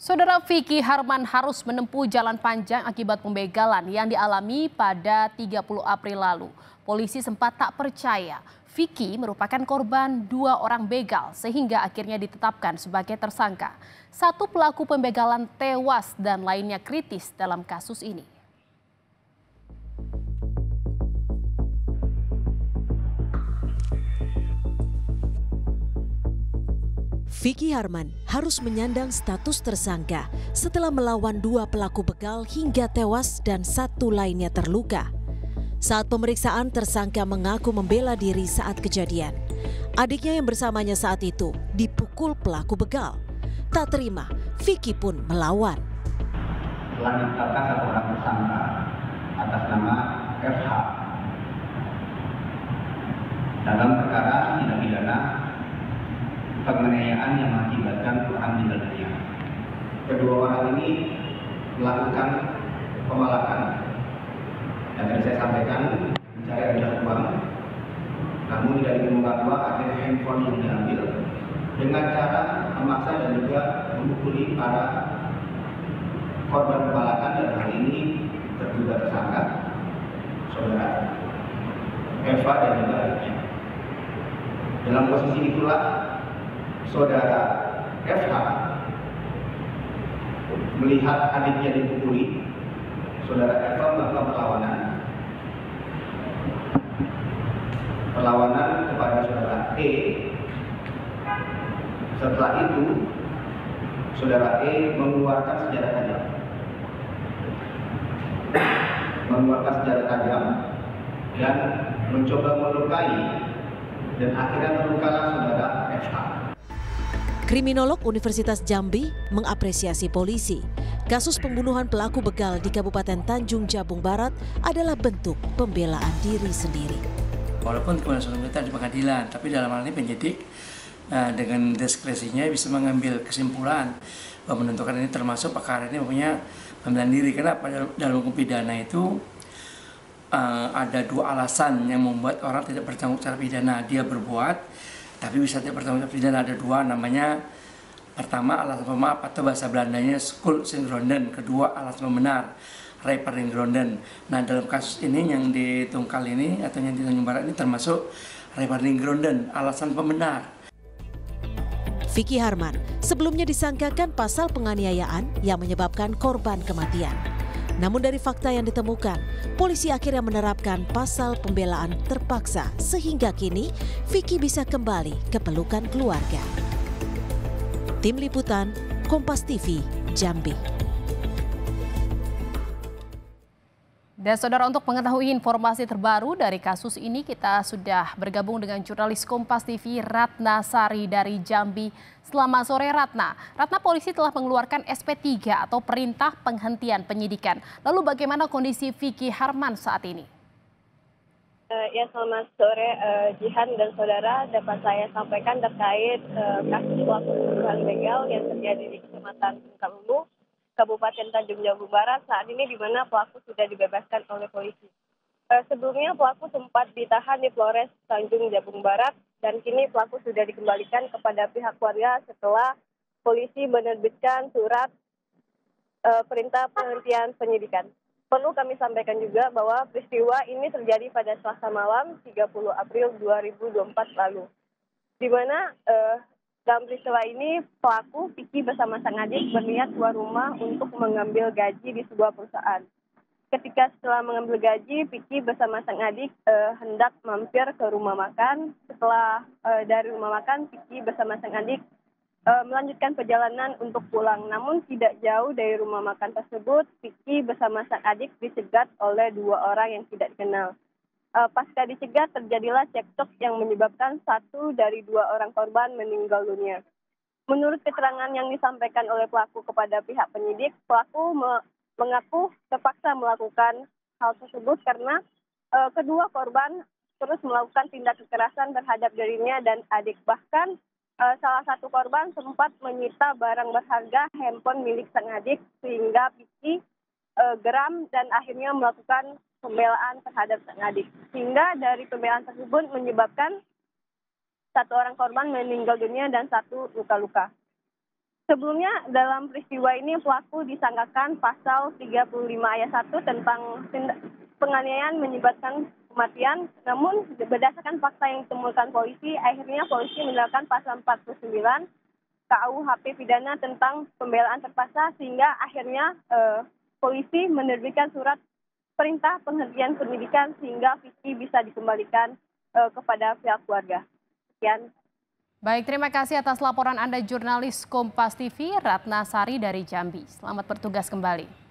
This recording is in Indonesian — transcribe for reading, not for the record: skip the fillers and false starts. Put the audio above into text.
Saudara Vicky Harman harus menempuh jalan panjang akibat pembegalan yang dialami pada 30 April lalu. Polisi sempat tak percaya Vicky merupakan korban dua orang begal sehingga akhirnya ditetapkan sebagai tersangka. Satu pelaku pembegalan tewas dan lainnya kritis dalam kasus ini. Vicky Harman harus menyandang status tersangka setelah melawan dua pelaku begal hingga tewas dan satu lainnya terluka. Saat pemeriksaan, tersangka mengaku membela diri saat kejadian. Adiknya yang bersamanya saat itu dipukul pelaku begal. Tak terima, Vicky pun melawan. Telah ditetapkan satu orang tersangka atas nama FH dalam perkara tindak pidana penganiayaan yang mengakibatkan korban meninggal dunia. Kedua orang ini melakukan pemalakan. Yang tadi saya sampaikan, mencari adalah uang, namun tidak ditemukan uang, akhirnya handphone yang diambil dengan cara memaksa dan juga memukuli para korban pemalakan, dan hal ini terduga tersangka saudara Eva dan juga adiknya. Dalam posisi itulah saudara FH melihat adiknya dipukuli. Saudara Eva melakukan perlawanan kepada saudara E. Setelah itu, saudara E mengeluarkan senjata tajam dan mencoba melukai, dan akhirnya terlukalah saudara FH. Kriminolog Universitas Jambi mengapresiasi polisi. Kasus pembunuhan pelaku begal di Kabupaten Tanjung Jabung Barat adalah bentuk pembelaan diri sendiri. Walaupun keputusan kita di pengadilan, tapi dalam hal ini penyidik dengan diskresinya bisa mengambil kesimpulan bahwa menentukan ini termasuk perkara ini punya pembelaan diri. Kenapa? Dalam hukum pidana itu ada dua alasan yang membuat orang tidak bertanggung jawab secara pidana. Dia berbuat, tapi bisa tidak bertanggung jawab pidana. Ada dua, namanya pertama alasan pemaaf atau bahasa Belandanya skuldsingronden, kedua alasan pembenar reparingronden. Nah, dalam kasus ini yang di Tungkal ini atau yang di Tanjung Barat ini termasuk reparingronden, alasan pembenar. Vicky Harman sebelumnya disangkakan pasal penganiayaan yang menyebabkan korban kematian. Namun dari fakta yang ditemukan, polisi akhirnya menerapkan pasal pembelaan terpaksa sehingga kini Vicky bisa kembali ke pelukan keluarga. Tim Liputan, Kompas TV, Jambi. Dan saudara, untuk mengetahui informasi terbaru dari kasus ini, kita sudah bergabung dengan jurnalis Kompas TV Ratna Sari dari Jambi. Selamat sore Ratna. Ratna, polisi telah mengeluarkan SP3 atau perintah penghentian penyidikan. Lalu bagaimana kondisi Vicky Harman saat ini? Ya, selamat sore Jihan dan saudara. Dapat saya sampaikan terkait kasus pelaku pembunuhan begal yang terjadi di Kecamatan Tungkal, Kabupaten Tanjung Jabung Barat saat ini, di mana pelaku sudah dibebaskan oleh polisi. Sebelumnya pelaku sempat ditahan di Polres Tanjung Jabung Barat dan kini pelaku sudah dikembalikan kepada pihak keluarga setelah polisi menerbitkan surat perintah penghentian penyidikan. Perlu kami sampaikan juga bahwa peristiwa ini terjadi pada Selasa malam 30 April 2024 lalu. Di mana dalam peristiwa ini pelaku Vicky bersama sang adik berniat keluar rumah untuk mengambil gaji di sebuah perusahaan. Ketika setelah mengambil gaji, Vicky bersama sang adik hendak mampir ke rumah makan. Setelah dari rumah makan, Vicky bersama sang adik melanjutkan perjalanan untuk pulang. Namun tidak jauh dari rumah makan tersebut, Vicky bersama sang adik dicegat oleh dua orang yang tidak dikenal. Pasca dicegat, terjadilah cekcok yang menyebabkan satu dari dua orang korban meninggal dunia. Menurut keterangan yang disampaikan oleh pelaku kepada pihak penyidik, pelaku mengaku terpaksa melakukan hal tersebut karena kedua korban terus melakukan tindak kekerasan terhadap dirinya dan adik. Bahkan salah satu korban sempat menyita barang berharga handphone milik sang adik sehingga Vicky geram dan akhirnya melakukan pembelaan terhadap sang adik. Sehingga dari pembelaan tersebut menyebabkan satu orang korban meninggal dunia dan satu luka-luka. Sebelumnya dalam peristiwa ini pelaku disangkakan pasal 35 ayat 1 tentang penganiayaan menyebabkan kematian. Namun berdasarkan fakta yang ditemukan polisi, akhirnya polisi menerapkan pasal 49 KUHP pidana tentang pembelaan terpaksa, sehingga akhirnya polisi menerbitkan surat perintah penghentian penyidikan sehingga Vicky bisa dikembalikan kepada pihak keluarga. Sekian. Baik, terima kasih atas laporan Anda jurnalis Kompas TV Ratna Sari dari Jambi. Selamat bertugas kembali.